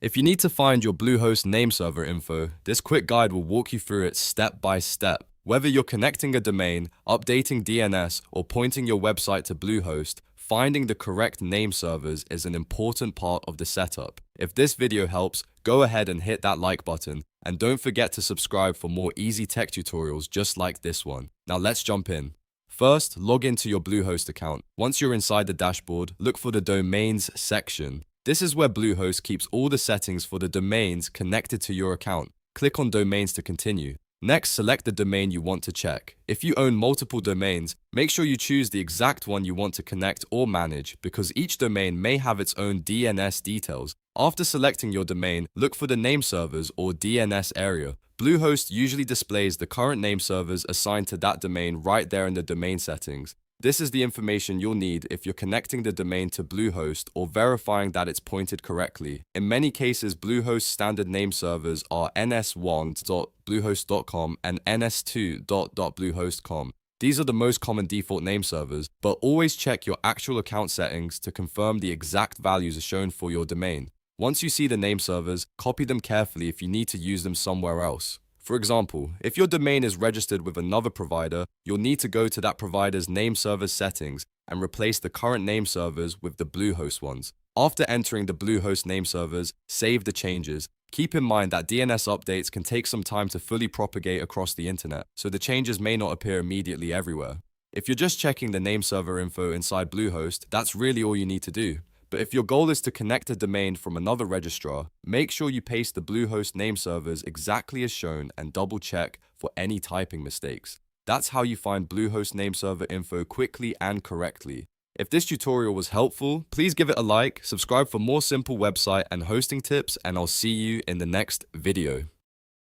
If you need to find your Bluehost Nameserver info, this quick guide will walk you through it step by step. Whether you're connecting a domain, updating DNS, or pointing your website to Bluehost, finding the correct name servers is an important part of the setup. If this video helps, go ahead and hit that like button, and don't forget to subscribe for more easy tech tutorials just like this one. Now let's jump in. First, log into your Bluehost account. Once you're inside the dashboard, look for the Domains section. This is where Bluehost keeps all the settings for the domains connected to your account. Click on Domains to continue. Next, select the domain you want to check. If you own multiple domains, make sure you choose the exact one you want to connect or manage because each domain may have its own DNS details. After selecting your domain, look for the Nameservers or DNS area. Bluehost usually displays the current nameservers assigned to that domain right there in the domain settings. This is the information you'll need if you're connecting the domain to Bluehost or verifying that it's pointed correctly. In many cases, Bluehost standard nameservers are ns1.bluehost.com and ns2.bluehost.com. These are the most common default nameservers, but always check your actual account settings to confirm the exact values are shown for your domain. Once you see the nameservers, copy them carefully if you need to use them somewhere else. For example, if your domain is registered with another provider, you'll need to go to that provider's nameserver settings and replace the current nameservers with the Bluehost ones. After entering the Bluehost nameservers, save the changes. Keep in mind that DNS updates can take some time to fully propagate across the internet, so the changes may not appear immediately everywhere. If you're just checking the nameserver info inside Bluehost, that's really all you need to do. But if your goal is to connect a domain from another registrar, make sure you paste the Bluehost nameservers exactly as shown and double check for any typing mistakes. That's how you find Bluehost nameserver info quickly and correctly. If this tutorial was helpful, please give it a like, subscribe for more simple website and hosting tips, and I'll see you in the next video.